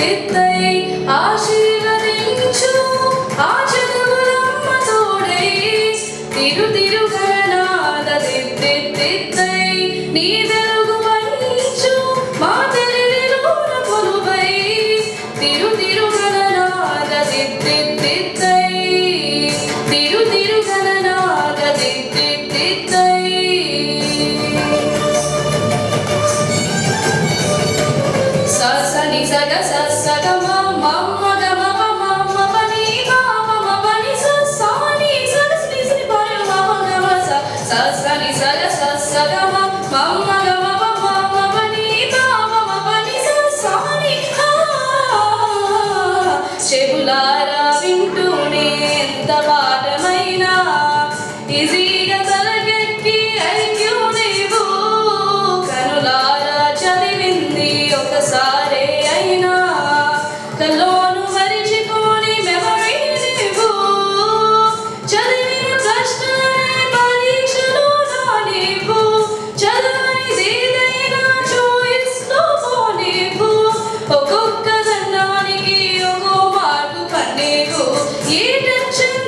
తిత్తై ఆశీర్వదించు ఆ చదువులమ్మ తోడై తిరు తిరుగనాద తిత్తై నీ వెలుగు వంచు మా తెలివిలోన కొలువై తిరు తిరుగనాద తిత్తై తిరు తిరుగనాద తిత్తై సని సగ సగ మమ గమ మమ పని మమ పని సని సని సని పని మమ గమ సని సగ సగ మమ గమ మమ పని మమ పని సని చెబులారా వింటూనే ఎంత పాఠమైనా ఈజీగా తలకెక్కి ఐక్యూ నీవు కనులారా చదివింది ఒకసారి అయినా కల్లోను మరిచిపోని మెమరీ నీవు చదివిన ప్రశ్నలే పరీక్షలో నీవు చదవనిదేదైనా చూయిస్తూ నీవు ఒక్కొక్క దండానికి ఒక్కో మార్కు పన్నీవు ఏ టెన్షన్